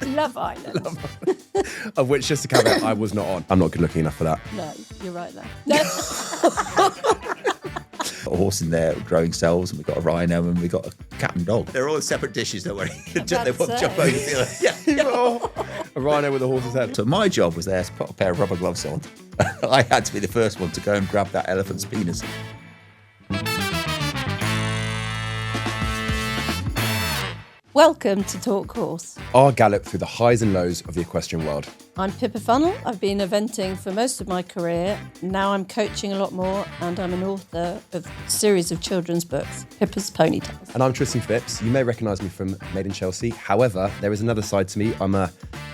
Love Island. Of which, just to caveat, I was not on. I'm not good looking enough for that. No, you're right there. No. A horse in there growing cells, and we've got a rhino, and we've got a cat and dog. They're all separate dishes, don't worry. They won't jump over the other. A rhino with a horse's head. So my job was there to put a pair of rubber gloves on. I had to be the first one to go and grab that elephant's penis. Welcome to Talk Horse. Our gallop through the highs and lows of the equestrian world. I'm Pippa Funnell. I've been eventing for most of my career. Now I'm coaching a lot more, and I'm an author of a series of children's books, Pippa's Ponytails. And I'm Tristan Phipps. You may recognise me from Made in Chelsea. However, there is another side to me. I'm a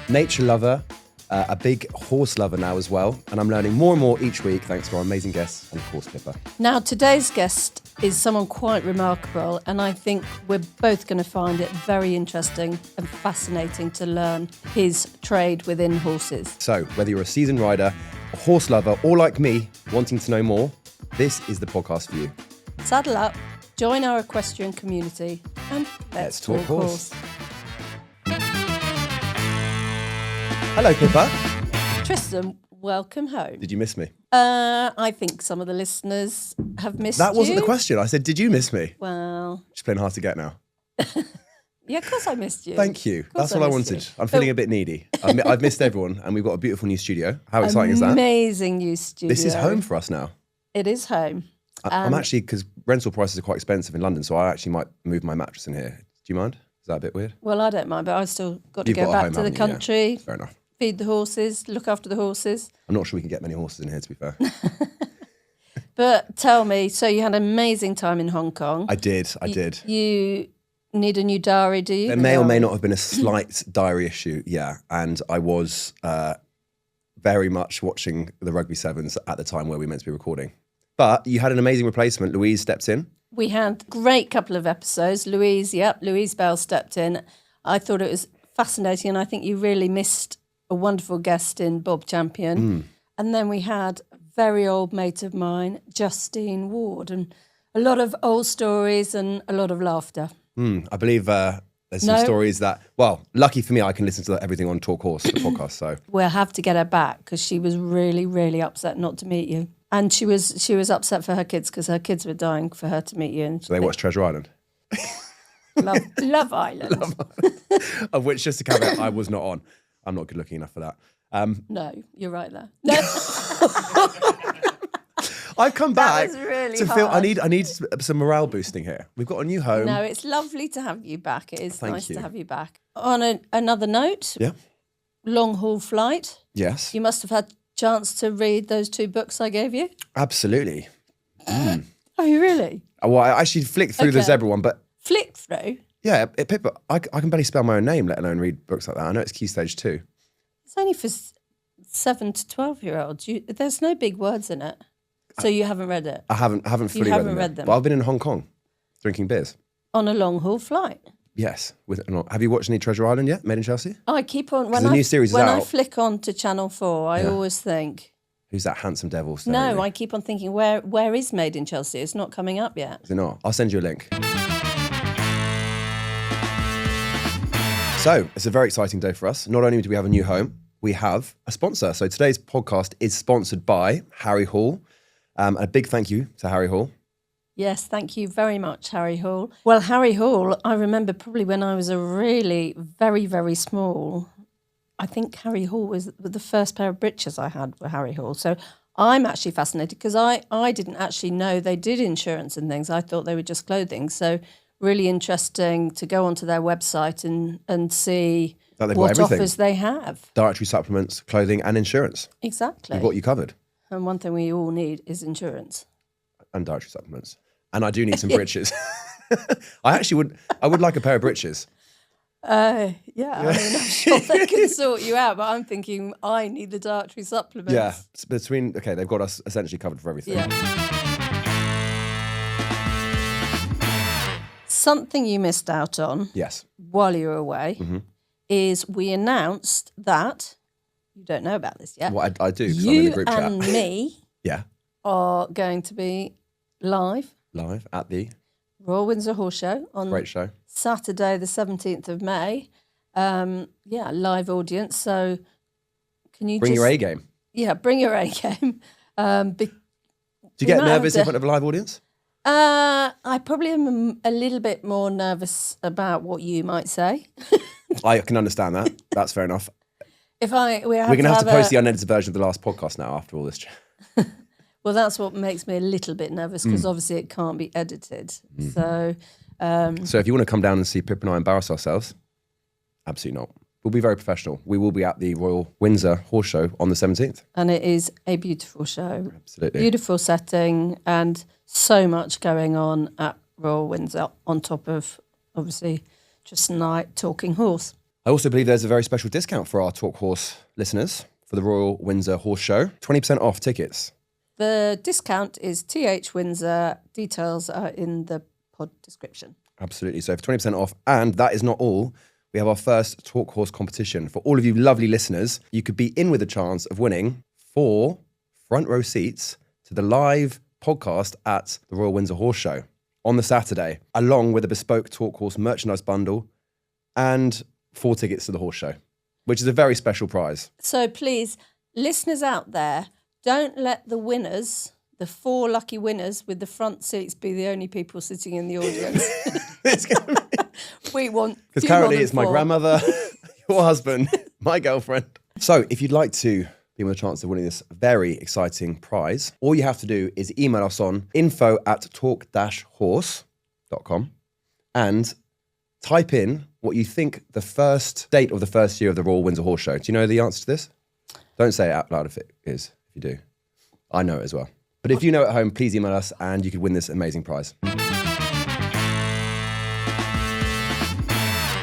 nature lover, a big horse lover now as well. And I'm learning more and more each week thanks to our amazing guests and, of course, Pippa. Now, today's guest is someone quite remarkable, and I think we're both going to find it very interesting and fascinating to learn his trade within horses. So, whether you're a seasoned rider, a horse lover, or like me, wanting to know more, this is the podcast for you. Saddle up, join our equestrian community, and let's talk horse. Hello, Pippa. Tristan, welcome home. Did you miss me? I think some of the listeners have missed That wasn't you. the question. I said, did you miss me? Well, Just playing hard to get now. yeah, of course I missed you. Thank you. Of course That's all I missed wanted. you. I'm feeling a bit needy. I've missed everyone, and we've got a beautiful new studio. How exciting is that? Amazing new studio. This is home for us now. It is home. I'm actually, because rental prices are quite expensive in London, so I actually might move my mattress in here. Do you mind? Is that a bit weird? Well, I don't mind, but I've still got to You've go got a back home, to the haven't you? Yeah. country, Fair enough. feed the horses, look after the horses. I'm not sure we can get many horses in here, to be fair. But tell me, so you had an amazing time in Hong Kong. I did. You need a new diary, do you? There may or may not have been a slight diary issue, yeah. And I was very much watching the Rugby Sevens at the time where we were meant to be recording. But you had an amazing replacement. Louise stepped in. We had a great couple of episodes. Louise Bell stepped in. I thought it was fascinating, and I think you really missed a wonderful guest in Bob Champion. And then we had a very old mate of mine, Justine Ward, and a lot of old stories and a lot of laughter. I believe there's some stories that, well, lucky for me, I can listen to everything on Talk Horse, the podcast. So We'll have to get her back because she was really, really upset not to meet you. And she was upset for her kids because her kids were dying for her to meet you. And so they watched Treasure Island. Love Island. Of which, just to caveat, I was not on. I'm not good looking enough for that. No, you're right there. No. I've come back was really to feel hard. I need some morale boosting here. We've got a new home. No, it's lovely to have you back. It is Thank nice you. to have you back. On another note, Yeah. long haul flight. Yes. You must have had chance to read those two books I gave you. Absolutely. Oh, you really? Well, I actually flicked through the Okay. zebra one, but Flick through. yeah, Pippa, I can barely spell my own name, let alone read books like that. I know it's Key Stage 2. It's only for 7 to 12-year-olds. There's no big words in it. So you haven't read it I haven't fully haven't read read them. But I've been in Hong Kong drinking beers. on a long haul flight. Yes. Have you watched any Treasure Island yet? Made in Chelsea? I keep on the new series is when I out. flick on to Channel 4, I always think, Who's that handsome devil? no, I keep on thinking, where is Made in Chelsea? It's not coming up yet. Is it not? I'll send you a link. So, it's a very exciting day for us. Not only do we have a new home, we have a sponsor. So today's podcast is sponsored by Harry Hall. A big thank you to Harry Hall. Yes, thank you very much, Harry Hall. Well, Harry Hall, I remember probably when I was a really very, very small, I think Harry Hall was the first pair of breeches I had were Harry Hall. So I'm actually fascinated because I didn't actually know they did insurance and things. I thought they were just clothing. So really interesting to go onto their website and see That they've got what everything. offers they have. Dietary supplements, clothing and insurance. Exactly. We've got you covered. And one thing we all need is insurance. And dietary supplements. And I do need some breeches. I would like a pair of breeches. Yeah, I mean, I'm sure they can sort you out, but I'm thinking I need the dietary supplements. Yeah. They've got us essentially covered for everything. Yeah. Something you missed out on Yes. while you were away is we announced that, you don't know about this yet, Well, I do, because I'm in the you group chat. and me Yeah. are going to be live Live at the Royal Windsor Horse Show on great show. Saturday the 17th of May. live audience. So can you Bring your A game. Yeah, bring your A game. Do you get nervous in front of a live audience? I probably am a little bit more nervous about what you might say. I can understand that. That's fair enough. We're going to have to post the unedited version of the last podcast now after all this. Well, that's what makes me a little bit nervous because obviously it can't be edited. So if you want to come down and see Pippa and I embarrass ourselves, absolutely not. We'll be very professional. We will be at the Royal Windsor Horse Show on the 17th. And it is a beautiful show. Absolutely. Beautiful setting and so much going on at Royal Windsor on top of, obviously, just night talking horse. I also believe there's a very special discount for our Talk Horse listeners for the Royal Windsor Horse Show. 20% off tickets. The discount is TH Windsor. Details are in the pod description. Absolutely. So for 20% off. And that is not all. We have our first Talk Horse competition. For all of you lovely listeners, you could be in with a chance of winning 4 front row seats to the live podcast at the Royal Windsor Horse Show on the Saturday, along with a bespoke Talk Horse merchandise bundle and 4 tickets to the horse show, which is a very special prize. So please, listeners out there, don't let the winners, the 4 lucky winners with the front seats, be the only people sitting in the audience. It's gonna be... We want... Because currently it's my grandmother, your husband, my girlfriend. So if you'd like to be with a chance of winning this very exciting prize, all you have to do is email us on info@talk-horse.com and type in what you think the first date of the first year of the Royal Windsor Horse Show. Do you know the answer to this? Don't say it out loud if it is, if you do. I know it as well. But if you know at home, please email us and you could win this amazing prize.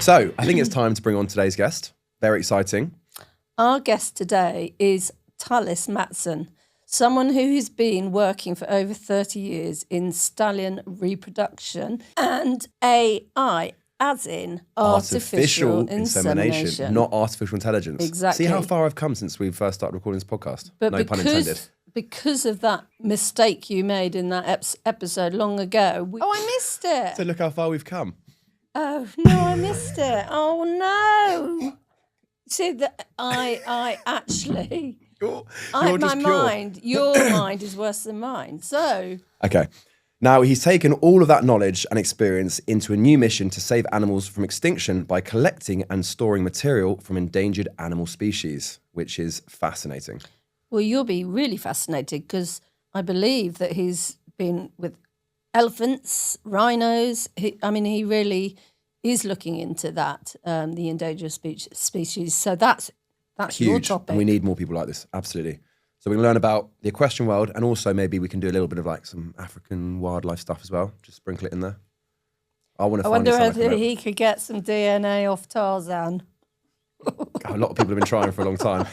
So I think it's time to bring on today's guest. Very exciting. Our guest today is Tullis Matson, someone who has been working for over 30 years in stallion reproduction and AI, as in artificial insemination. Not artificial intelligence. Exactly. See how far I've come since we first started recording this podcast? But no pun intended. Because of that mistake you made in that episode long ago. I missed it. So look how far we've come. Oh, no, I missed it. Oh, no. See, that I actually... Your mind is worse than mine. So... Okay. Now, he's taken all of that knowledge and experience into a new mission to save animals from extinction by collecting and storing material from endangered animal species, which is fascinating. Well, you'll be really fascinated because I believe that he's been with elephants, rhinos. He really is looking into that, the endangered species. So that's huge. Your topic. And we need more people like this, absolutely. So we're going to learn about the equestrian world and also maybe we can do a little bit of like some African wildlife stuff as well. Just sprinkle it in there. I wonder whether he could get some DNA off Tarzan. A lot of people have been trying for a long time.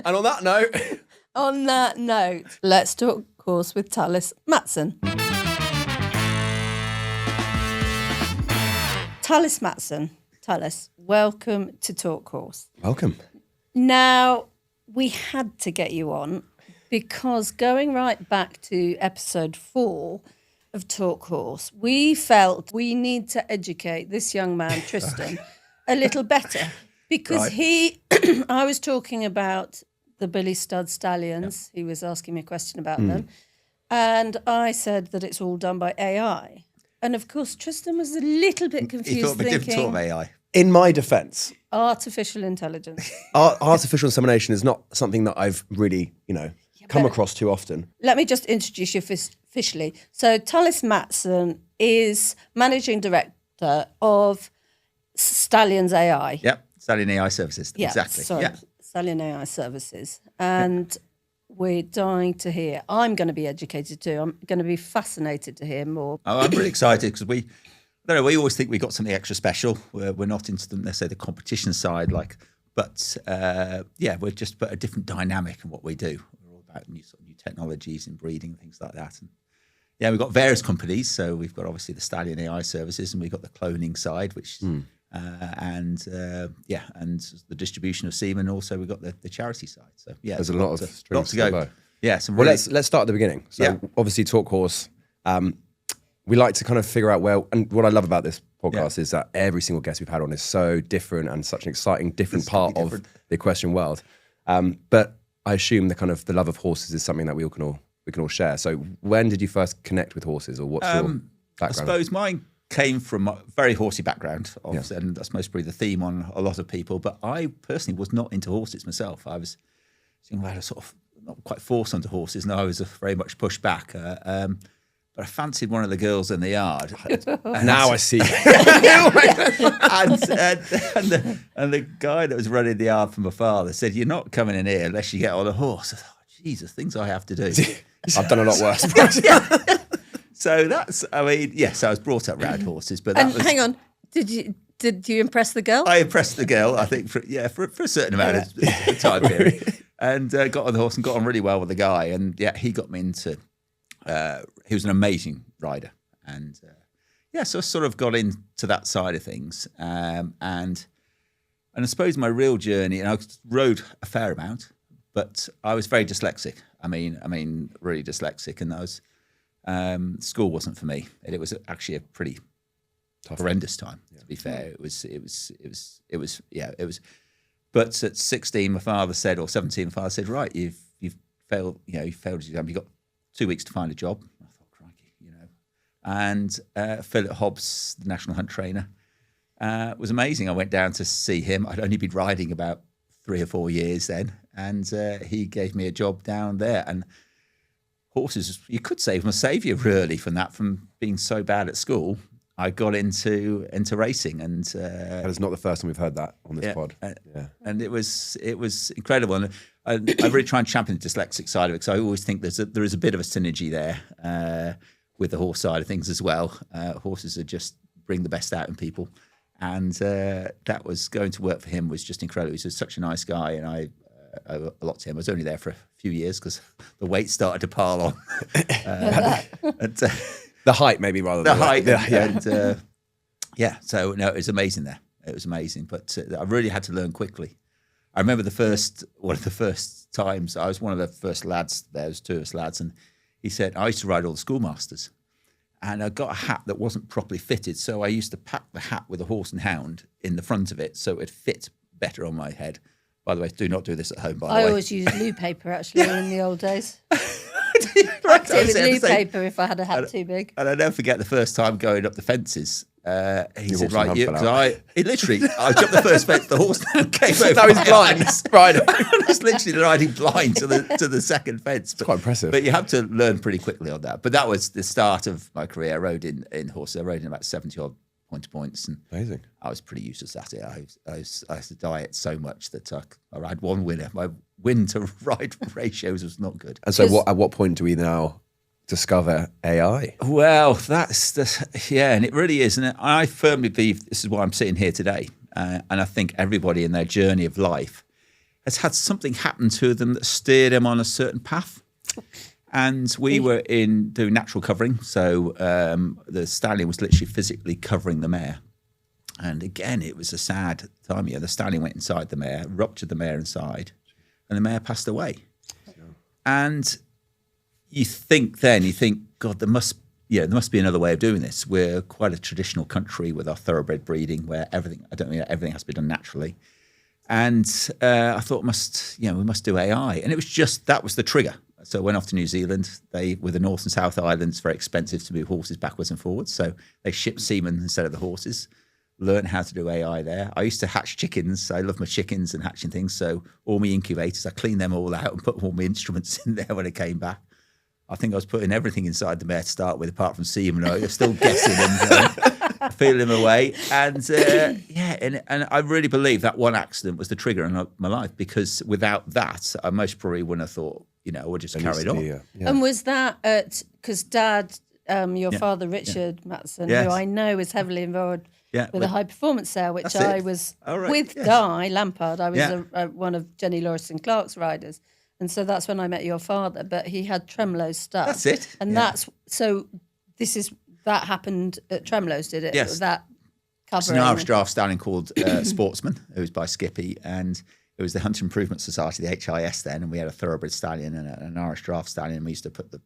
And on that note... let's talk horse with Tullis Matson. Tullis Matson. Tullis, welcome to Talk Horse. Welcome. Now, we had to get you on because going right back to episode 4 of Talk Horse, we felt we need to educate this young man, Tristan, a little better because I was talking about the Billy Stud Stallions. Yeah. He was asking me a question about them. And I said that it's all done by AI. And of course, Tristan was a little bit confused. He thought we didn't talk of AI. In my defence, artificial intelligence. Artificial insemination is not something that I've really, come across too often. Let me just introduce you officially. So Tullis Matson is managing director of Stallions AI. Yep, Stallion AI services. Yeah, exactly. Sorry, yeah. Stallion AI services. And we're dying to hear. I'm going to be educated too. I'm going to be fascinated to hear more. I'm really excited because we always think we got something extra special. We're not into let's say the competition side, but we're just a different dynamic in what we do. We're all about new technologies in breeding and things like that. And yeah, we've got various companies. So we've got obviously the Stallion AI services, and we've got the cloning side, which and the distribution of semen. Also, we've got the charity side. So yeah, there's a lot of strings to go. Yeah. Let's start at the beginning. So obviously, Talk Horse. We like to kind of figure out where, and what I love about this podcast is that every single guest we've had on is so different and such an exciting, different part of the equestrian world. But I assume the love of horses is something that we can all share. So when did you first connect with horses, or what's your background? I suppose mine came from a very horsey background, obviously, and that's most probably the theme on a lot of people. But I personally was not into horses myself. I was sort of not quite forced onto horses, and I was very much pushed back. But I fancied one of the girls in the yard. Now I see. and the guy that was running the yard from afar said, "You're not coming in here unless you get on a horse." I thought, Jesus, things I have to do. I've done a lot worse. So that's, I was brought up around horses. But hang on, did you impress the girl? I impressed the girl, I think, for a certain amount of time period. And got on the horse and got on really well with the guy. And he got me into... he was an amazing rider, and so I sort of got into that side of things, and I suppose my real journey, and I rode a fair amount, but I was very dyslexic. I mean, really dyslexic, and I was school wasn't for me. It was actually a pretty horrendous time. To be fair, it was. But at 16, my father said, or 17, my father said, "Right, you've failed. You failed your exam. You've got 2 weeks to find a job." I thought, crikey, And Philip Hobbs, the national hunt trainer, was amazing. I went down to see him. I'd only been riding about 3 or 4 years then, and he gave me a job down there. And horses, you could say, were my saviour really from being so bad at school. I got into racing, and that is not the first time we've heard that on this pod. And it was incredible. And I really try and champion the dyslexic side of it, because I always think there is a bit of a synergy there with the horse side of things as well. Horses are just bring the best out in people, and that was going to work for him was just incredible. He was such a nice guy, and I owe a lot to him. I was only there for a few years because the weight started to pile on. The height, maybe, rather the than height. Yeah. So no, it was amazing there. It was amazing, but I really had to learn quickly. I remember one of the first times, I was one of the first lads, there was 2 of us lads, and he said, I used to ride all the schoolmasters, and I got a hat that wasn't properly fitted, so I used to pack the hat with a horse and hound in the front of it so it fit better on my head. By the way, do not do this at home, by the way. I always used loo paper, actually, in the old days. Right, It was loo paper if I had a hat too big. And I never forget the first time going up the fences. He said, "Right, I jumped the first fence. The horse came over. Now he's blind. Right. I was literally riding blind to the second fence. It's quite impressive. But you have to learn pretty quickly on that. But that was the start of my career. I rode in horses. I rode in about 70 odd points, and amazing. I was pretty useless at it. I used to diet so much that I had one winner. My win to ride ratios was not good. And so, at what point do we now discover AI? Well, and it really is. And I firmly believe this is why I'm sitting here today. And I think everybody in their journey of life has had something happen to them that steered them on a certain path. And we were doing natural covering. So the stallion was literally physically covering the mare. And again, it was a sad time. The stallion went inside the mare, ruptured the mare inside, and the mare passed away. And you think, God, there must be another way of doing this. We're quite a traditional country with our thoroughbred breeding, where everything has to be done naturally. And I thought we must do AI. And it was that was the trigger. So I went off to New Zealand. With the North and South Islands, very expensive to move horses backwards and forwards. So they shipped semen instead of the horses. Learned how to do AI there. I used to hatch chickens. I love my chickens and hatching things. So all my incubators, I cleaned them all out and put all my instruments in there when I came back. I think I was putting everything inside the mare to start with, apart from semen. I was still guessing and feeling them away. And and I really believe that one accident was the trigger in my life, because without that, I most probably wouldn't have thought, I would just carried on. And was that because Dad, your father, Richard Matson, who I know is heavily involved with a high performance sale, which I was with Guy Lampard. I was one of Jenny Lawson Clark's riders. And so that's when I met your father, but he had Tremolo's stuff. That's it. And that happened at Tremolo's, did it? Yes. That covering. It's an Irish draft stallion called Sportsman, who was by Skippy, and it was the Hunter Improvement Society, the HIS then, and we had a thoroughbred stallion and an Irish draft stallion, and we used to put the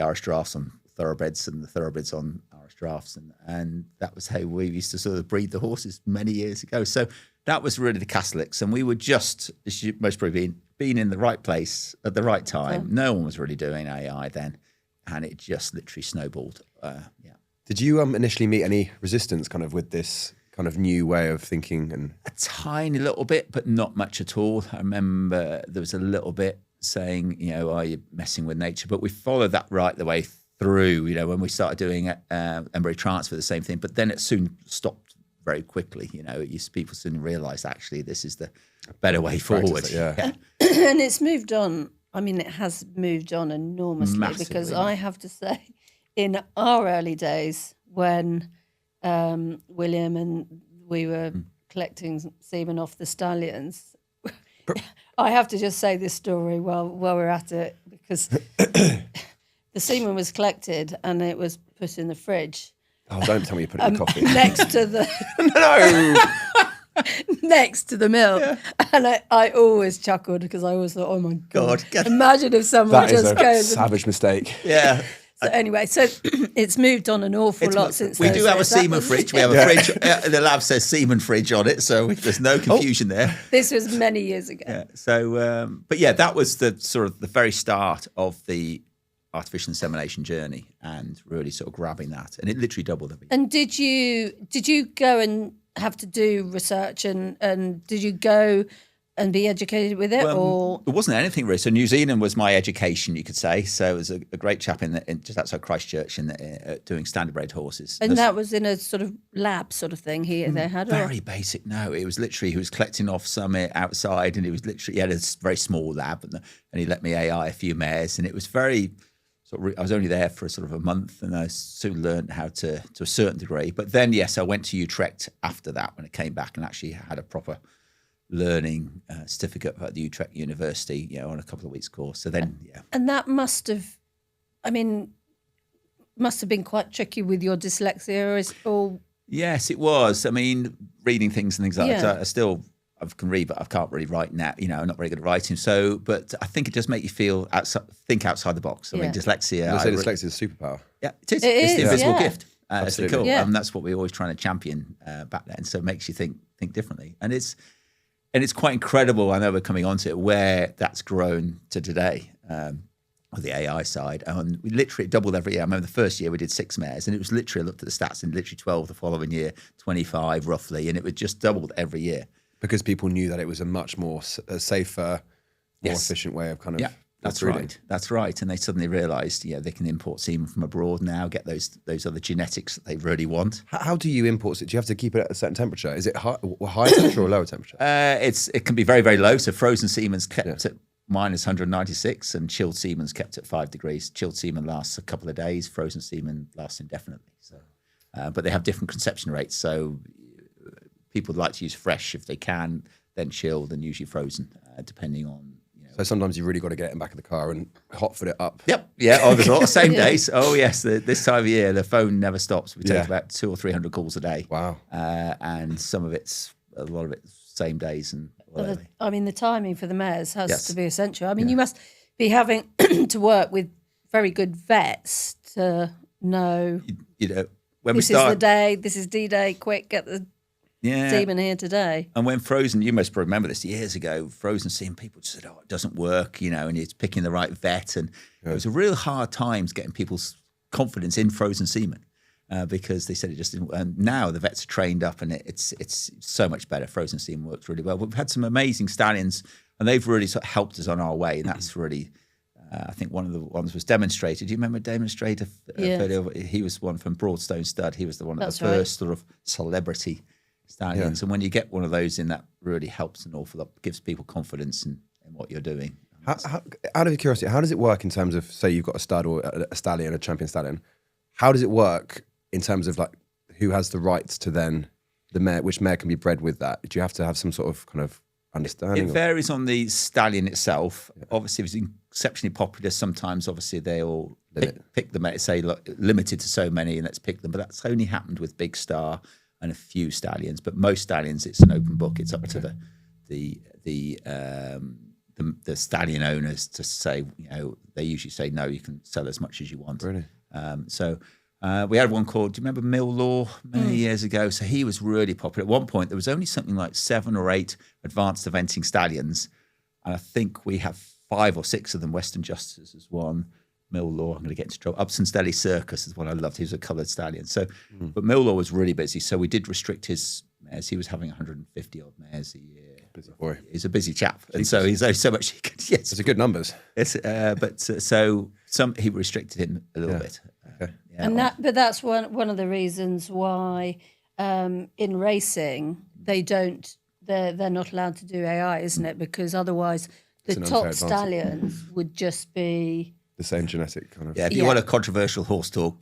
Irish drafts on thoroughbreds and the thoroughbreds on Irish drafts, and that was how we used to sort of breed the horses many years ago. So that was really the Catholics, and we were just, as you most probably been in the right place at the right time. No one was really doing AI then, and it just literally snowballed. Did you initially meet any resistance kind of with this kind of new way of thinking? And a tiny little bit, but not much at all. I remember there was a little bit saying, are you messing with nature? But we followed that right the way through, when we started doing embryo transfer, the same thing. But then it soon stopped very quickly. People soon realised actually this is the better way forward. Yeah. And it's moved on. I mean, it has moved on enormously. Massively. Because I have to say, in our early days when William and we were collecting semen off the Stallions, I have to just say this story while we're at it, because the semen was collected and it was put in the fridge. Oh, don't tell me you put it in coffee. Next to the No. next to the milk. Yeah. And I always chuckled because I always thought, oh my God. Imagine if someone That is just a goes. savage mistake. Yeah. So anyway, so it's moved on an awful lot since we those do have a days. semen fridge. We have a fridge. The lab says semen fridge on it, so there's no confusion there. This was many years ago. Yeah. So, but yeah, that was the sort of the very start of the artificial insemination journey, and really sort of grabbing that, and it literally doubled every year. And did you go and have to do research, and did you go and be educated with it, or there wasn't anything really? So New Zealand was my education, you could say. So it was a great chap in just outside Christchurch doing standard bred horses. And that was in a sort of lab sort of thing here they had? Very basic. No, it was literally, he was collecting off some outside, and he had a very small lab, and he let me AI a few mares, and it was very I was only there for sort of a month, and I soon learned how to a certain degree. But then, yes, I went to Utrecht after that when it came back, and actually had a proper learning certificate at the Utrecht University, on a couple of weeks course. So then, yeah. And that must have been quite tricky with your dyslexia, or? Yes, it was. I mean, reading things and things like that. I can read, but I can't really write now. I'm not very good at writing. So, but I think it does make you think outside the box. I mean, dyslexia. Dyslexia is a superpower. Yeah, it is. It's the invisible gift. It's Absolutely. cool. Yeah. And that's what we're always trying to champion back then. So it makes you think differently. And it's quite incredible. I know we're coming on to it, where that's grown to today. With the AI side, and we literally doubled every year. I remember the first year we did 6 mares, and it was literally, I looked at the stats, and literally 12 the following year, 25 roughly, and it was just doubled every year. Because people knew that it was a much more safer, more efficient way of kind of. Yeah, that's right. That's right. And they suddenly realised, they can import semen from abroad now, get those other genetics that they really want. How do you import it? Do you have to keep it at a certain temperature? Is it high temperature or lower temperature? It can be very, very low. So frozen semen's kept at minus 196, and chilled semen's kept at 5 degrees. Chilled semen lasts a couple of days. Frozen semen lasts indefinitely. So, but they have different conception rates. So people like to use fresh if they can, then chilled, and usually frozen, depending on. So sometimes you really got to get it in the back of the car and hot foot it up. Yep. Yeah. Oh, there's a lot of same days. Oh, yes. This time of year, the phone never stops. We take about 200 or 300 calls a day. Wow. And a lot of it's same days and whatever. The timing for the mares has to be essential. I mean, you must be having to work with very good vets to know. When this is the day. This is D-Day. Quick, get the semen here today. And when frozen, you must remember this years ago, frozen semen, people just said, it doesn't work, and it's picking the right vet. And it was a real hard time getting people's confidence in frozen semen because they said it just didn't work. And now the vets are trained up, and it's so much better. Frozen semen works really well. We've had some amazing stallions, and they've really sort of helped us on our way. And that's really, I think one of the ones was Demonstrator. Do you remember Demonstrator? He was one from Broadstone Stud. He was the one of the first sort of celebrity stallions, and when you get one of those in, that really helps an awful lot, gives people confidence in what you're doing. Out of curiosity, how does it work in terms of, say you've got a stud or a stallion, a champion stallion, how does it work in terms of who has the rights to then the mare, which mare can be bred with that? Do you have to have some sort of kind of understanding? It varies on the stallion itself. Obviously, if it's exceptionally popular, sometimes obviously they'll pick the mare, say limited to so many, and let's pick them. But that's only happened with Big Star and a few stallions, but most stallions, it's an open book. It's up to the stallion owners to say, they usually say, no, you can sell as much as you want. Really? So we had one called, do you remember Mill Law many years ago? So he was really popular. At one point, there was only something like 7 or 8 advanced eventing stallions. And I think we have 5 or 6 of them. Western Justice is one. Mill Law, I'm going to get into trouble. Upson's Deli Circus is one I loved. He was a coloured stallion. So, but Mill Law was really busy. So we did restrict his mares. He was having 150 odd mares a year. Busy boy. He's a busy chap. And so he's only so much he could, yes. Those are good numbers. Yes, he restricted him a little bit. Okay. And that's one of the reasons why in racing they're not allowed to do AI, isn't it? Because otherwise the top stallions would just be the same genetic kind of. Yeah, if you want a controversial horse talk,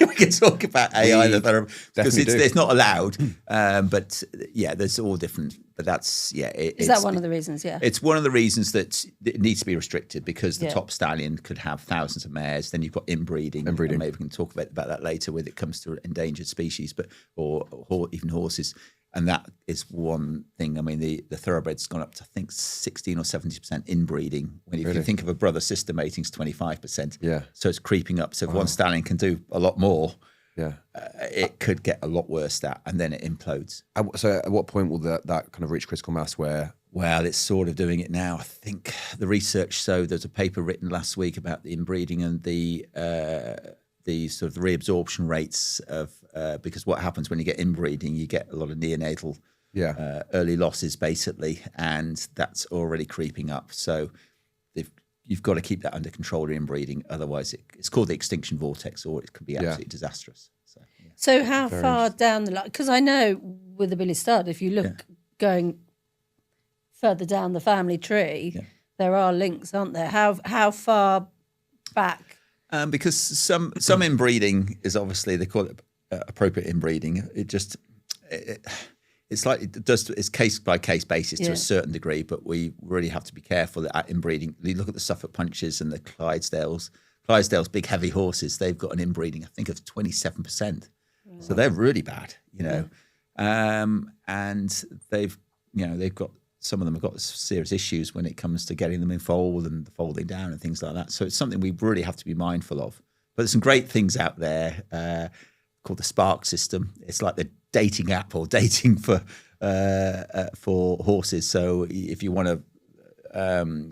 we can talk about AI because it's not allowed. But yeah, there's all different. But that's is that one of the reasons? Yeah, it's one of the reasons that it needs to be restricted because the top stallion could have thousands of mares. Then you've got inbreeding. And maybe we can talk about that later when it comes to endangered species, or even horses. And that is one thing. I mean, the thoroughbred's gone up to, I think, 16 or 70% inbreeding. If you think of a brother-sister mating, it's 25%. Yeah. So it's creeping up. So if one stallion can do a lot more, it could get a lot worse, and then it implodes. So at what point will that kind of reach critical mass where... Well, it's sort of doing it now. I think the research, so there's a paper written last week about the inbreeding and the sort of the reabsorption rates of because what happens when you get inbreeding, you get a lot of neonatal early losses basically, and that's already creeping up. So you've got to keep that under control, inbreeding. Otherwise, it's called the extinction vortex, or it could be absolutely disastrous. So how far down the line? Because I know with the Billy Stud, if you look going further down the family tree, there are links, aren't there? How far back? Because some inbreeding is obviously, they call it appropriate inbreeding. It's case by case basis to a certain degree, but we really have to be careful that at inbreeding. You look at the Suffolk Punches and the Clydesdales, big heavy horses. They've got an inbreeding, I think, of 27%. So they're really bad, and they've got. Some of them have got serious issues when it comes to getting them in fold and folding down and things like that. So it's something we really have to be mindful of. But there's some great things out there called the Spark system. It's like the dating app or dating for horses. So if you want to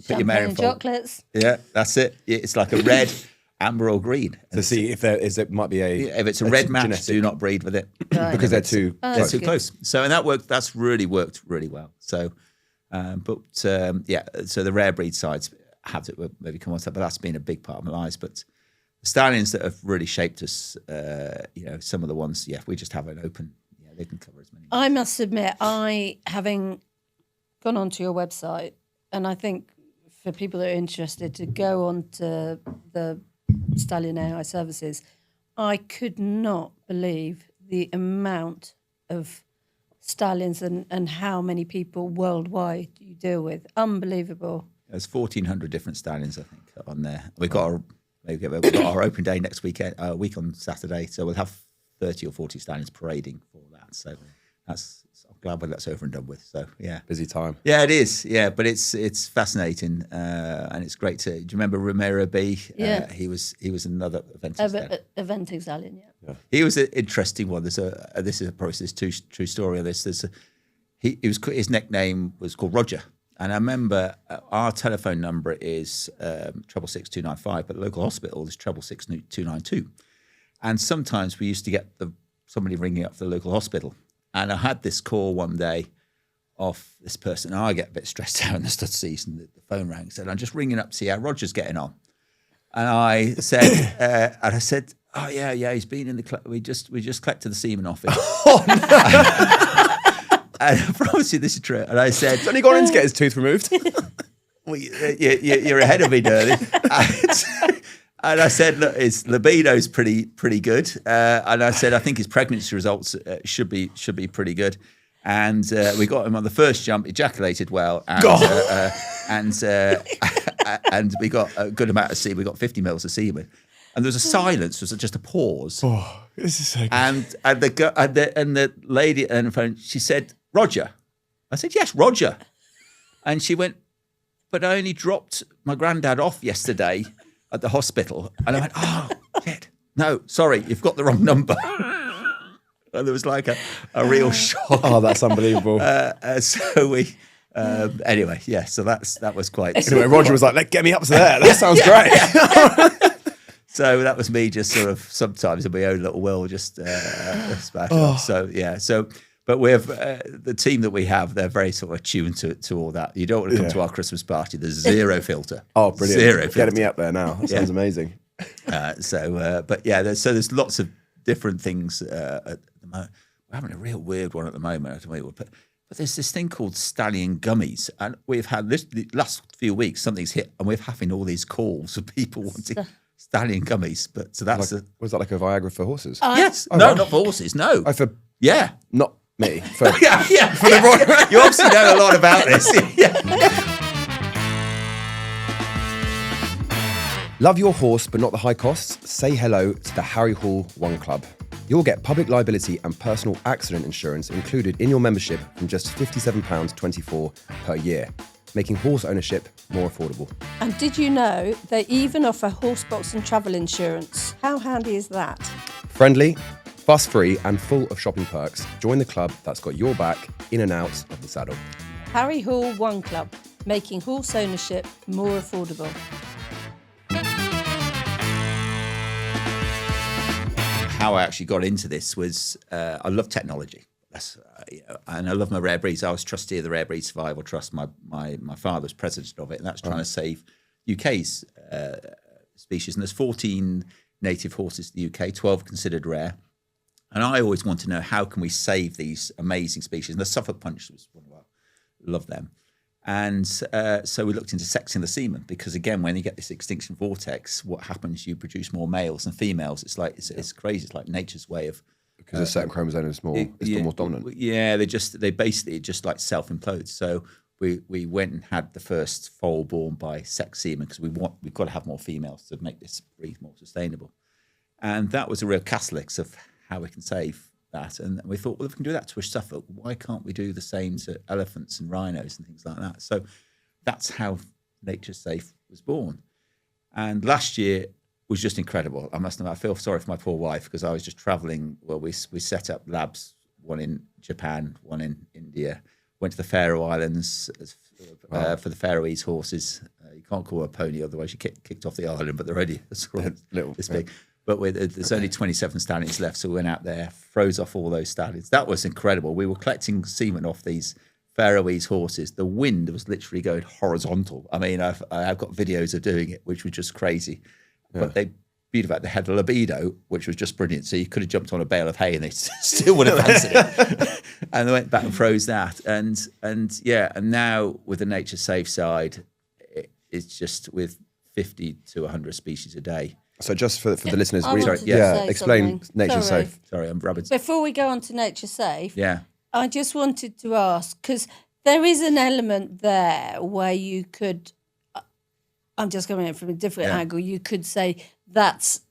put your mare in fold, chocolates. Yeah, that's it. It's like a red, amber or green. To see if it might be if it's a red match, genetic. Do not breed with it because they're too close. So and that's really worked really well. So. So the rare breed sides have to maybe come on top, but that's been a big part of my lives. But the stallions that have really shaped us, some of the ones, we just have an open, they can cover as many. I must admit, having gone onto your website, and I think for people that are interested to go on to the Stallion AI services, I could not believe the amount of stallions and how many people worldwide you deal with. Unbelievable. There's 1,400 different stallions, I think, on there. We've got our open day next weekend, week on Saturday, so we'll have 30 or 40 stallions parading for that. So I'm glad when that's over and done with. So busy time. Yeah, it is. Yeah, but it's fascinating, and it's great to. Do you remember Romero B? Yeah, he was another eventing stallion. Yeah, he was an interesting one. This is probably true story of this. His nickname was called Roger, and I remember our telephone number is 666-295, but the local hospital is 666-292, and sometimes we used to get somebody ringing up for the local hospital. And I had this call one day off this person. I get a bit stressed out in the stud season. The phone rang. Said, "I'm just ringing up to see how Roger's getting on." And I said, "Oh yeah, he's been in the. We just collected the semen off him." Oh, no. And I promise you this is true. And I said, "He's only gone in to get his tooth removed." Well, you're ahead of me, Dirty. And I said, look, his libido's pretty good. And I said, I think his pregnancy results should be pretty good. And we got him on the first jump, ejaculated well, and we got a good amount of semen. We got 50 mils of semen. And there was a silence, there was just a pause. Oh, this is so good. And the lady on the phone, she said, "Roger." I said, "Yes, Roger." And she went, "But I only dropped my granddad off yesterday at the hospital." And I went, "Oh, shit." no, sorry, you've got the wrong number. And there was like a real shock. Oh, that's unbelievable. So we, anyway, yeah, so that was quite. Anyway, Roger was like, get me up to there. That sounds great. So that was me just sort of sometimes in my own little world, just smash off. So, yeah, but we have the team that we have, they're very sort of attuned to all that. You don't want to come to our Christmas party. There's zero filter. Oh, brilliant. Zero filter. Getting me up there now. That sounds amazing. But yeah, there's lots of different things at the moment. We're having a real weird one at the moment. I don't know, but there's this thing called Stallion gummies, and we've had the last few weeks something's hit, and we're having all these calls of people wanting Stallion gummies. But so that's was that like a Viagra for horses? yes, no, not for horses, no. Yeah, not me. For, yeah. For the you obviously know a lot about this. Yeah. Love your horse but not the high costs? Say hello to the Harry Hall One Club. You'll get public liability and personal accident insurance included in your membership from just £57.24 per year, making horse ownership more affordable. And did you know they even offer horse box and travel insurance? How handy is that? Friendly, fuss-free and full of shopping perks, join the club that's got your back in and out of the saddle. Harry Hall One Club, making horse ownership more affordable. How I actually got into this was I love technology. And I love my rare breeds. I was trustee of the Rare Breed Survival Trust. My father was president of it, and that's trying to save UK's species. And there's 14 native horses in the UK, 12 considered rare. And I always want to know, how can we save these amazing species? And the Suffolk Punch was one of our, love them. And so we looked into sexing the semen, because again, when you get this extinction vortex, what happens? You produce more males than females. It's like it's crazy. It's like nature's way of, because a certain chromosome is more dominant. Yeah, they basically just like self implode. So we went and had the first foal born by sex semen, because we've got to have more females to make this breed more sustainable. And that was a real catalyst of how we can save that. And we thought, well, if we can do that to a Suffolk, why can't we do the same to elephants and rhinos and things like that? So that's how Nature Safe was born. And last year was just incredible. I must admit, I feel sorry for my poor wife, because I was just traveling. Well, we set up labs, one in Japan, one in India, went to the Faroe Islands for the Faroese horses. You can't call her a pony, otherwise you get kicked off the island, but they're already this big. But there's only 27 stallions left, so we went out there, froze off all those stallions. That was incredible. We were collecting semen off these Faroese horses. The wind was literally going horizontal. I mean, I've got videos of doing it, which was just crazy. Yeah. But they had a libido, which was just brilliant. So you could have jumped on a bale of hay and they still would have fancied it. And they went back and froze that. And now with the Nature Safe side, it's just with 50 to 100 species a day. So just for the listeners, something. explain Nature Safe. Sorry, I'm rubbing. Before we go on to Nature Safe, yeah, I just wanted to ask, because there is an element there where you could, I'm just coming at it from a different angle, you could say that's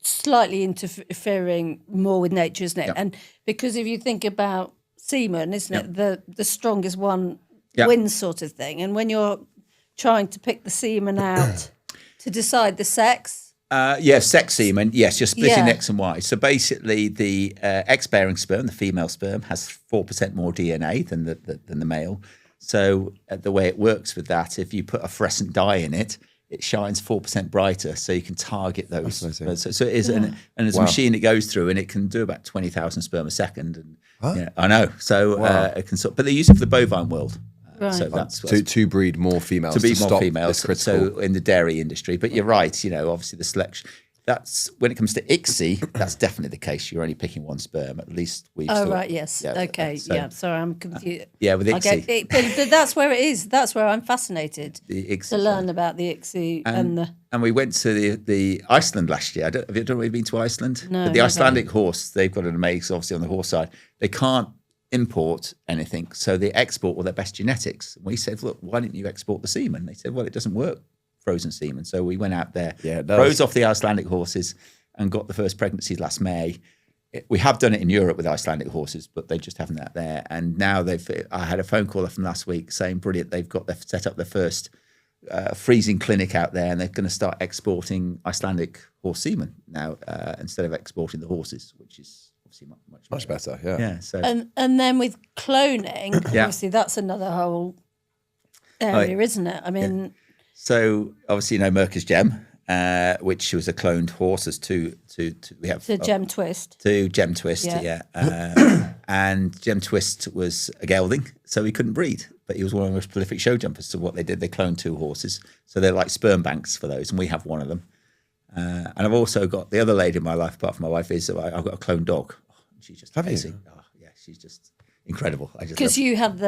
slightly interfering more with nature, isn't it? Yeah. And because if you think about semen, isn't it, the strongest one wins sort of thing. And when you're trying to pick the semen out to decide the sex. Sex semen. Yes, you're splitting X and Y. So basically, the X-bearing sperm, the female sperm, has 4% more DNA than the male. So the way it works with that, if you put a fluorescent dye in it, it shines 4% brighter, so you can target those. So it is, and there's a machine it goes through, and it can do about 20,000 sperm a second. And I know. So it can. But they use it for the bovine world. Right. So that's to breed more females. To breed more stop females. So in the dairy industry. But you're right, obviously the selection. That's when it comes to ICSI, that's definitely the case. You're only picking one sperm. At least we've yes. Yeah, okay. Sorry, I'm confused. With ICSI. But that's where it is. That's where I'm fascinated to learn about the ICSI and we went to the Iceland last year. Have you been to Iceland? No. But the Icelandic horse, they've got an amazing, obviously on the horse side. They can't import anything, so they export all their best genetics. And we said, look, why didn't you export the semen? They said, well, it doesn't work, frozen semen. So we went out there, froze off the Icelandic horses and got the first pregnancies last May. We have done it in Europe with Icelandic horses, but they just haven't that there. And now I had a phone call from last week saying, brilliant, they've set up their first freezing clinic out there, and they're going to start exporting Icelandic horse semen now instead of exporting the horses, which is obviously much better. Yeah. Yeah. So And then with cloning, Yeah. obviously that's another whole area, isn't it? I mean, so obviously Merca's Gem, which was a cloned horse. As we have the Gem Twist. to Gem Twist, Yeah. and Gem Twist was a gelding, so he couldn't breed, but he was one of the most prolific show jumpers. So what they did, they cloned 2 horses, so they're like sperm banks for those, and we have one of them. And I've also got the other lady in my life, apart from my wife, is I've got a cloned dog. She's just amazing. Oh, yeah, she's just incredible. Because you had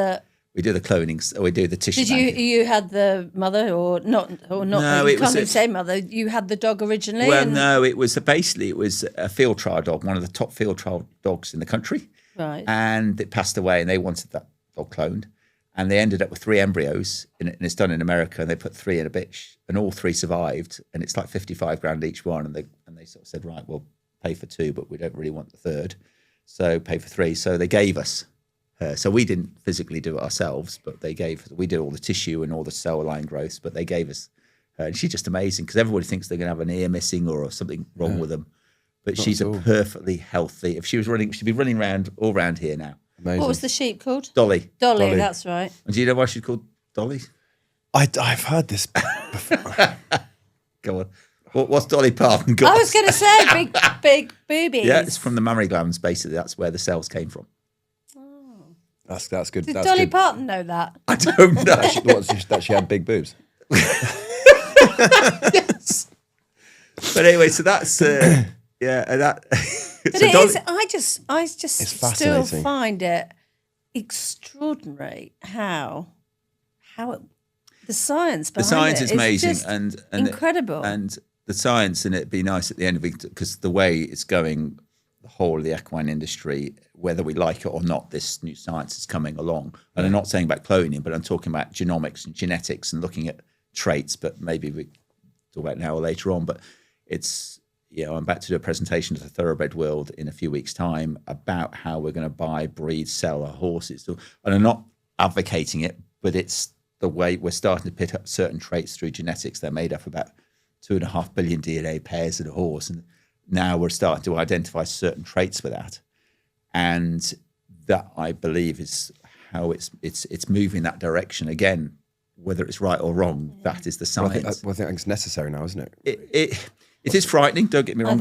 we do the cloning, we do the tissue. Did you had the mother or not? No, you can't even say mother. You had the dog originally. Well, no, it was a field trial dog, one of the top field trial dogs in the country. Right. And it passed away, and they wanted that dog cloned, and they ended up with 3 embryos, and it's done in America, and they put 3 in a bitch, and all 3 survived, and it's like 55 grand each one, and they sort of said, right, we'll pay for 2, but we don't really want the 3rd, so pay for 3. So they gave us her. So we didn't physically do it ourselves, but we did all the tissue and all the cell line growths, but they gave us her, and she's just amazing, because everybody thinks they're going to have an ear missing or something wrong with them, but she's a perfectly healthy. If she was running, she'd be running around all around here now. Amazing. What was the sheep called? Dolly. Dolly, that's right. And do you know why she's called Dolly? I've heard this before. Go on. What's Dolly Parton got? I was going to say big boobies. Yeah, it's from the mammary glands, basically. That's where the cells came from. That's good. Did That's Dolly good. Parton know that? I don't know. That she had big boobs. Yes. But anyway, so that's that. But So it Dolly- is. I just It's still fascinating. find it extraordinary how the science behind the science it is amazing, just and incredible. And the science, and it'd be nice at the end of it, because the way it's going, the whole of the equine industry, whether we like it or not, this new science is coming along. And I'm not saying about cloning, but I'm talking about genomics and genetics and looking at traits. But maybe we talk about it now or later on. But it's, I'm about to do a presentation to the thoroughbred world in a few weeks' time about how we're going to buy, breed, sell our horses. So, and I'm not advocating it, but it's the way we're starting to pick up certain traits through genetics. They're made up about 2.5 billion DNA pairs in a horse, and now we're starting to identify certain traits with that, and that, I believe, is how it's moving that direction again. Whether it's right or wrong, that is the science. I think it's necessary now, isn't it? It is frightening. Don't get me wrong.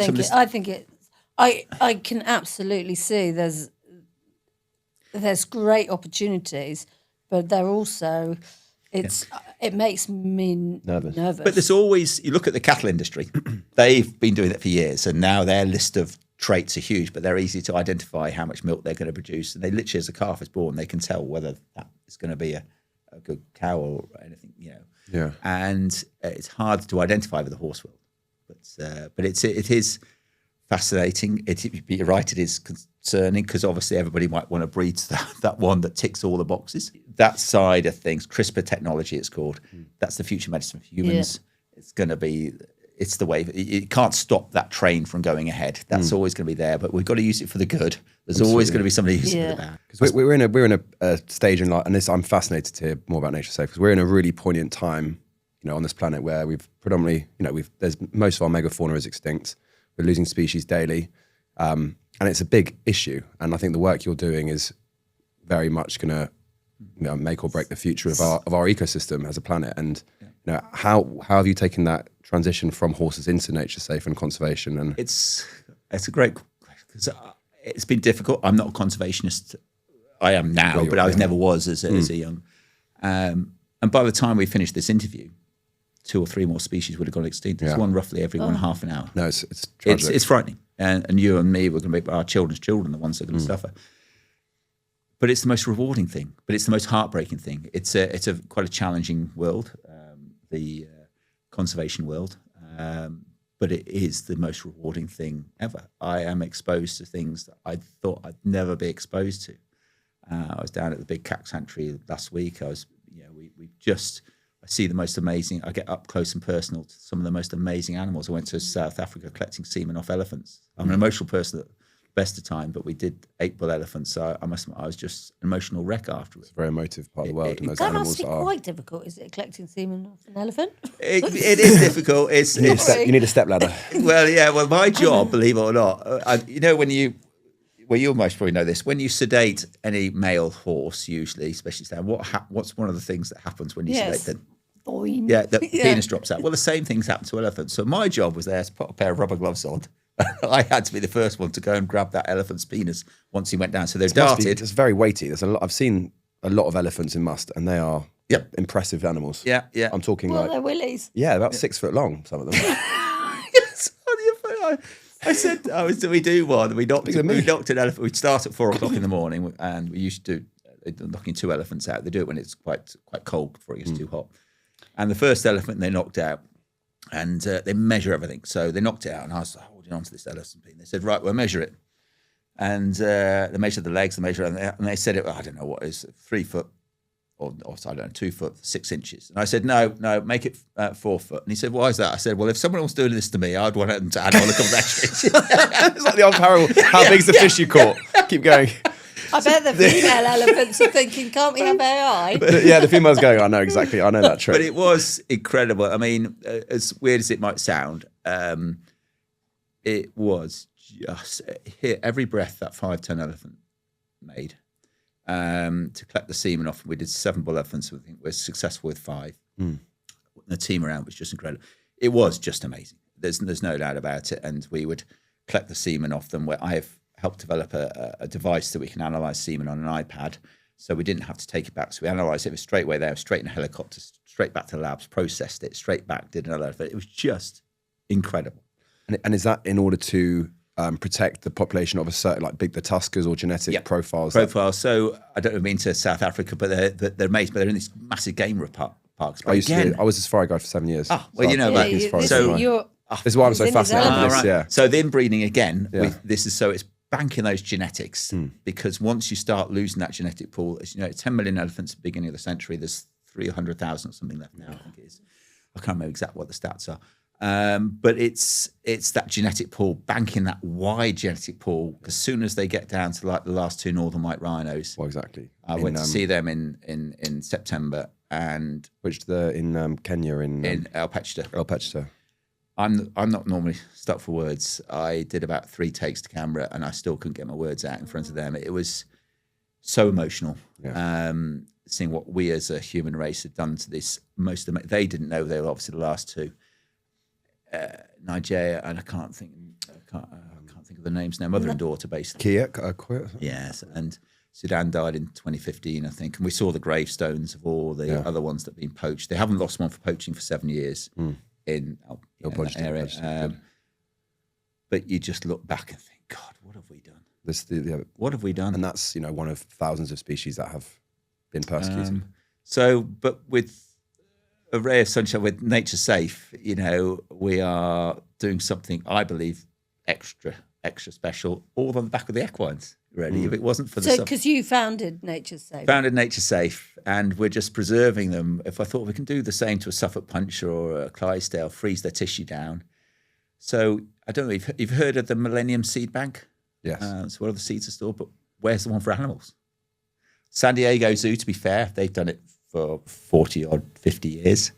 I can absolutely see there's great opportunities, but they're also it makes me nervous. But there's always, you look at the cattle industry, they've been doing it for years, and now their list of traits are huge, but they're easy to identify how much milk they're going to produce. And they literally, as a calf is born, they can tell whether that is going to be a good cow or anything, Yeah. And it's hard to identify with the horse world, but it is fascinating. You're right, it is concerning, because obviously everybody might want to breed that one that ticks all the boxes. That side of things, CRISPR technology, it's called. That's the future medicine for humans. Yeah. It's the way. It can't stop that train from going ahead. That's always going to be there, but we've got to use it for the good. There's always going to be somebody using it for the bad. Because we're in a stage in life, and this, I'm fascinated to hear more about Nature Safe, because we're in a really poignant time, on this planet where we've predominantly, there's most of our megafauna is extinct. We're losing species daily, and it's a big issue. And I think the work you're doing is very much going to make or break the future of our ecosystem as a planet. And how have you taken that transition from horses into Nature Safe and conservation? And it's a great question, because it's been difficult. I'm not a conservationist. I am now, but I never was as a young. And by the time we finished this interview, 2 or 3 more species would have gone extinct. There's one roughly every 1.5 hour. No, it's tragic. It's frightening. And you and me, we're going to make our children's children the ones that are going to suffer. But it's the most rewarding thing. But it's the most heartbreaking thing. It's a quite a challenging world, the conservation world. But it is the most rewarding thing ever. I am exposed to things that I thought I'd never be exposed to. I was down at the big cat sanctuary last week. I see the most amazing, I get up close and personal to some of the most amazing animals. I went to South Africa collecting semen off elephants. I'm an emotional person that best of time, but we did 8 bull elephants. So I must admit, I was just an emotional wreck afterwards. Very emotive part of the world. And those That animals must be are. quite difficult, is it, collecting semen off an elephant? It is difficult. You need a step ladder. Well, yeah. Well, my job, believe it or not, you most probably know this. When you sedate any male horse, usually, especially Stan, what's one of the things that happens when you sedate them? Boing. Yeah, the penis drops out. Well, the same things happen to elephants. So my job was there to put a pair of rubber gloves on. I had to be the first one to go and grab that elephant's penis once he went down. So they're darted. It's very weighty. There's a lot. I've seen a lot of elephants in must, and they are impressive animals. Yeah, yeah. I'm talking Well, like they're willies. yeah, about 6 foot long. Some of them. Yes, I said, we do one. We knocked an elephant. We'd start at 4 o'clock in the morning, and we used to do knocking 2 elephants out. They do it when it's quite cold before it gets too hot. And the first elephant they knocked out, and they measure everything. So they knocked it out, and I was holding on to this elephant. And they said, right, we'll measure it. And they measured the legs, and they said it. I don't know what it is, 3 foot, or I don't know, 2 foot 6 inches. And I said, no, make it 4 foot. And he said, why is that? I said, well, if someone was doing this to me, I'd want them to add on a couple of extra inches. It's like the old parable. How big's the fish you caught? Keep going. I bet the female elephants are thinking, can't we have AI? Yeah, the female's going, I know exactly. I know that trick. But it was incredible. I mean, as weird as it might sound, it was just every breath that 5-ton elephant made to collect the semen off. We did 7 bull elephants. I think we're successful with 5. The team around was just incredible. It was just amazing. There's no doubt about it. And we would collect the semen off them. Where I have helped develop a device that we can analyse semen on an iPad. So we didn't have to take it back. So we analysed it. It was straight away there, straight in a helicopter, straight back to the labs, processed it, straight back, did another elephant. It was just incredible. And is that in order to protect the population of a certain, like the tuskers or genetic profiles? So I don't mean to South Africa, but they're amazing. But they're in these massive game parks. But I was a safari guide for 7 years. Oh, well, you know about this. this is why I'm so fascinated with this. Right. Yeah. So the inbreeding again. It's banking those genetics because once you start losing that genetic pool, as you know, 10 million elephants at the beginning of the century. There's 300,000 or something left now. I think it is. I can't remember exactly what the stats are. But it's that genetic pool, banking that wide genetic pool. As soon as they get down to like the last 2 northern white rhinos, Well, exactly. I went to see them in September, and in Kenya in El Pechta. El Pechta. I'm not normally stuck for words. I did about 3 takes to camera, and I still couldn't get my words out in front of them. It was so emotional. Seeing what we as a human race had done to this. They didn't know they were obviously the last 2. Nigeria, and I can't think of the names now. Mother and daughter, basically. Kia. Yes, and Sudan died in 2015, I think. And we saw the gravestones of all the other ones that have been poached. They haven't lost one for poaching for 7 years in that area. But you just look back and think, God, what have we done? What have we done? And that's one of thousands of species that have been persecuted. But with a ray of sunshine, with Nature Safe, we are doing something, I believe, extra special, all on the back of the equines, really. If it wasn't for the... because you founded Nature Safe. Founded Nature Safe, and we're just preserving them. If I thought we can do the same to a Suffolk Puncher or a Clydesdale, freeze their tissue down. So, I don't know, you've heard of the Millennium Seed Bank? Yes. So where all the seeds are stored, but where's the one for animals? San Diego Zoo, to be fair, they've done it for 40 or 50 years.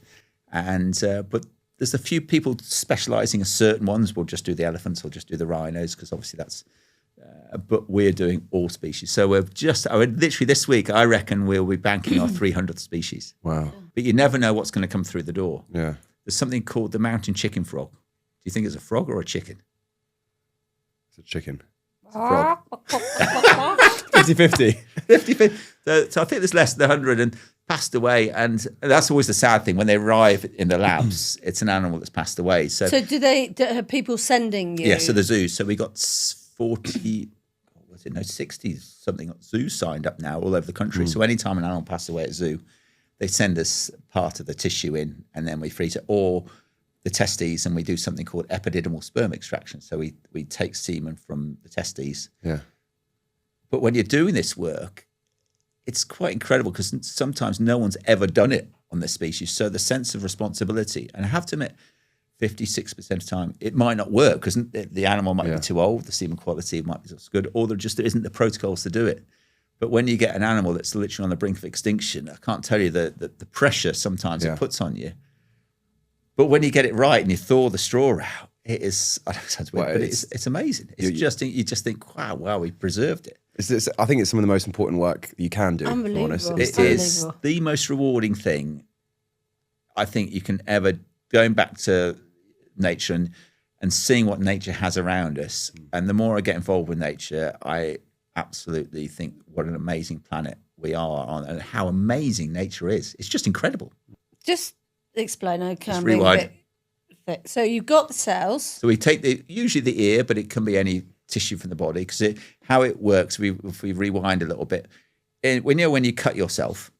And but there's a few people specialising in certain ones. We'll just do the elephants or just do the rhinos, because obviously that's... but we're doing all species. So literally this week, I reckon we'll be banking our 300th species. Wow. But you never know what's going to come through the door. Yeah. There's something called the mountain chicken frog. Do you think it's a frog or a chicken? It's a chicken. It's a frog. 50-50. 50-50. So I think there's less than 100 and passed away. And that's always the sad thing. When they arrive in the labs, it's an animal that's passed away. So have people sending you? Yeah, so the zoos. So we got 60 something zoos signed up now all over the country. So anytime an animal passes away at a zoo, they send us part of the tissue in, and then we freeze it, or the testes, and we do something called epididymal sperm extraction. So we take semen from the testes. Yeah. But when you're doing this work, it's quite incredible, because sometimes no one's ever done it on this species. So the sense of responsibility, and I have to admit, 56% of the time, it might not work because the animal might be too old, the semen quality might be so good, or there isn't the protocols to do it. But when you get an animal that's literally on the brink of extinction, I can't tell you the pressure sometimes it puts on you. But when you get it right and you thaw the straw out, it is, I don't know, it sounds weird, but it's amazing. It's you just think, wow, we preserved it. I think it's some of the most important work you can do. Unbelievable. It is the most rewarding thing I think you can ever, going back to nature and seeing what nature has around us. And the more I get involved with nature, I absolutely think what an amazing planet we are on and how amazing nature is. It's just incredible. Just explain. I can Just be a rewind. bit thick. So you've got the cells. So we take usually the ear, but it can be any tissue from the body because how it works, if we rewind a little bit, when you cut yourself,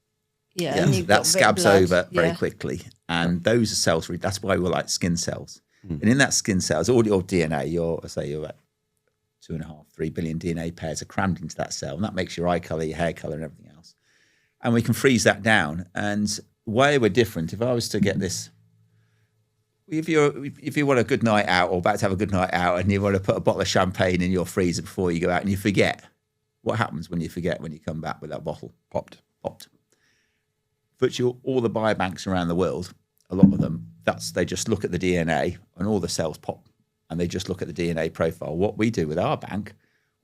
And you've got a that bit of scabs blood. over very quickly. And those are cells, that's why we're like skin cells. And in that skin cells, all your DNA, you're about 2.5, 3 billion DNA pairs are crammed into that cell. And that makes your eye color, your hair color, and everything else. And we can freeze that down. And why we're different, if I was to get this, if you want a good night out or about to have a good night out and you want to put a bottle of champagne in your freezer before you go out and you forget, what happens when you forget when you come back with that bottle? Popped. Virtually all the biobanks around the world, a lot of them, they just look at the DNA and all the cells pop and they just look at the DNA profile. What we do with our bank,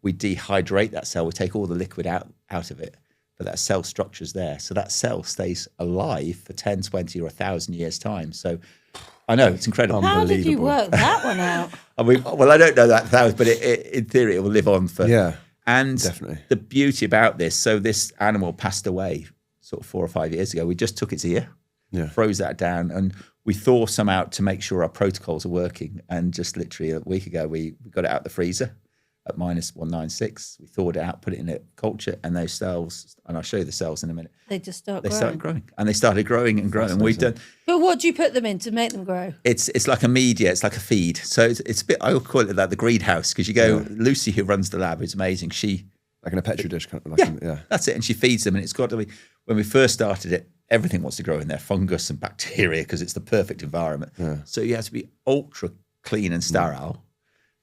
we dehydrate that cell, we take all the liquid out of it, but that cell structure's there. So that cell stays alive for 10, 20 or 1,000 years time. So I know, it's incredible. How did you work that one out? I don't know that 1,000, but in theory it will live on for... Yeah, and definitely. The beauty about this, so this animal passed away sort of 4 or 5 years ago. We just took its ear, froze that down, and we thaw some out to make sure our protocols are working. And just literally a week ago, we got it out the freezer at minus 196. We thawed it out, put it in a culture, and those cells, and I'll show you the cells in a minute. They just started growing, and they started growing and growing. We've done. But what do you put them in to make them grow? It's like a media. It's like a feed. So it's a bit. I would call it like the greenhouse because you go. Lucy, who runs the lab, is amazing. She like in a petri dish, kind of that's it. And she feeds them, and it's got to be. When we first started it, everything wants to grow in there, fungus and bacteria, because it's the perfect environment. Yeah. So you have to be ultra clean and sterile.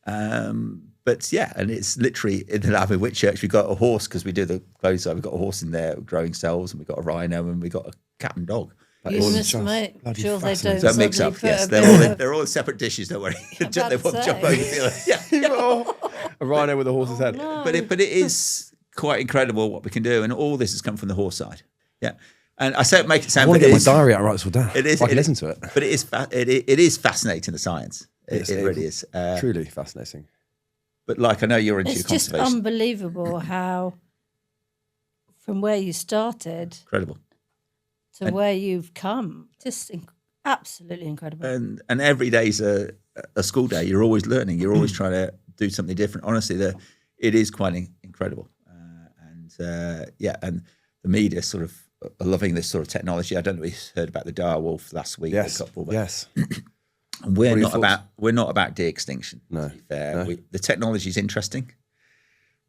But yeah, and it's literally in the lab in Whitchurch. We've got a horse because we do the clothes side. We've got a horse in there growing cells, and we've got a rhino, and we've got a cat and dog. You must make sure they don't. So mix up. Yes, they're all separate dishes. Don't worry. They won't jump over. Yeah. A rhino with a horse's head. No. But it is quite incredible what we can do, and all this has come from the horse side. Yeah. And I say make it sound. I want to get my diary out and write this all down. It is. I can listen to it. But it is fascinating, the science. It really is. Truly fascinating. But like, I know you're into conservation. It's just unbelievable how, from where you started, Incredible. to where you've come, just absolutely incredible. And every day's a school day. You're always learning. You're always trying to do something different. Honestly, it is quite incredible. And the media sort of are loving this sort of technology. I don't know if you heard about the dire wolf last week. Yes. Yes. And we're not about de-extinction. No. To be fair. No. The technology is interesting,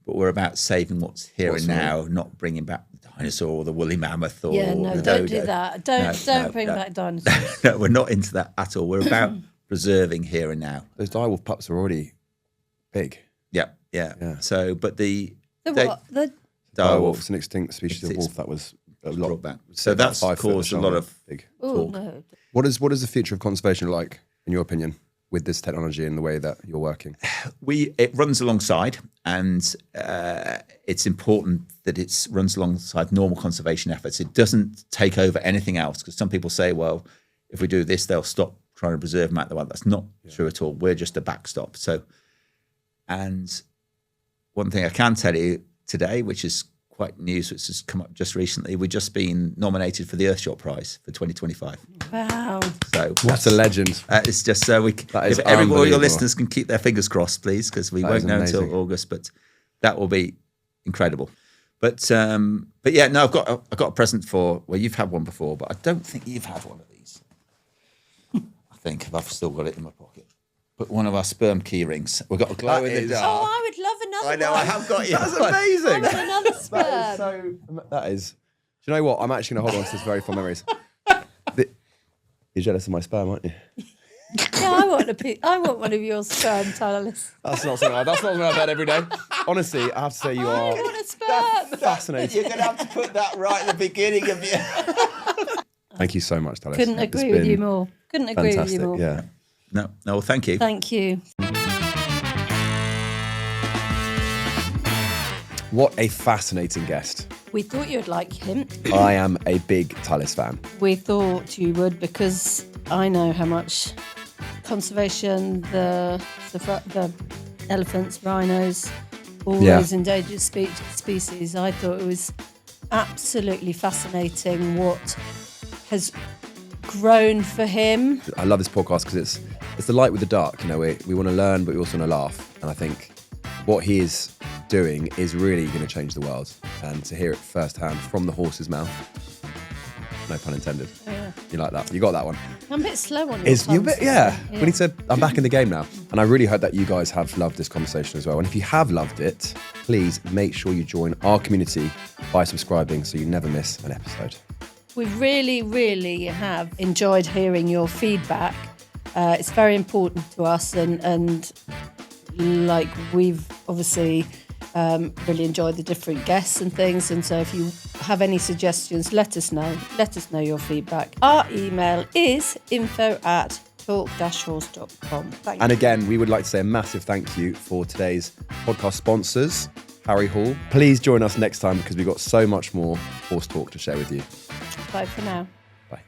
but we're about saving what's here and now, not bringing back the dinosaur or the woolly mammoth or the don't dodo. do that. Don't bring back dinosaurs. No, we're not into that at all. We're about preserving here and now. Those direwolf pups are already big. Yeah. So, but the what? The Direwolf is an extinct species of wolf that was a lot brought back. So that's caused a lot of big. talk. no. What is the future of conservation like, in your opinion, with this technology and the way that you're working? It runs alongside, and it's important that it runs alongside normal conservation efforts. It doesn't take over anything else, because some people say, well, if we do this, they'll stop trying to preserve them out the wild. That's not true at all. We're just a backstop. So, and one thing I can tell you today, which is quite news, which has come up just recently, we've just been nominated for the Earthshot Prize for 2025. Wow. So What a legend. it's just so we can, That is if all your unbelievable. listeners can keep their fingers crossed, please, because we won't know until August, but that will be incredible. But yeah, no, I've got a present for, well, you've had one before, but I don't think you've had one of these. I think I've still got it in my pocket. But one of our sperm key rings. We've got a glow in the dark. Oh, I would love another I know, one. I have got you. That's amazing. I want another sperm. That is. Do you know what? I'm actually going to hold on to this very fond memories. You're jealous of my sperm, aren't you? Yeah, I want one of your sperm, Tullis. That's not something I've had every day. Honestly, I have to say you I are want a sperm. fascinating. You're going to have to put that right at the beginning of your... Thank you so much, Tullis. Couldn't It's agree with been you more. Couldn't agree with you Fantastic, more. yeah. No, thank you. Thank you. What a fascinating guest. We thought you'd like him. I am a big Tullis fan. We thought you would because I know how much conservation, the elephants, rhinos, all Yeah. those endangered species. I thought it was absolutely fascinating what has grown for him. I love this podcast because it's the light with the dark. You know, we want to learn, but we also want to laugh. And I think what he is doing is really going to change the world. And to hear it firsthand from the horse's mouth, no pun intended. Yeah. You like that? You got that one. I'm a bit slow on your Is you a puns bit, today. yeah. We need to. I'm back in the game now, and I really hope that you guys have loved this conversation as well. And if you have loved it, please make sure you join our community by subscribing, so you never miss an episode. We really, really have enjoyed hearing your feedback. It's very important to us, and like we've obviously really enjoyed the different guests and things. And so if you have any suggestions, let us know. Let us know your feedback. Our email is info@talk-horse.com. Thank And you. again, we would like to say a massive thank you for today's podcast sponsors, Harry Hall. Please join us next time because we've got so much more horse talk to share with you. Bye for now. Bye.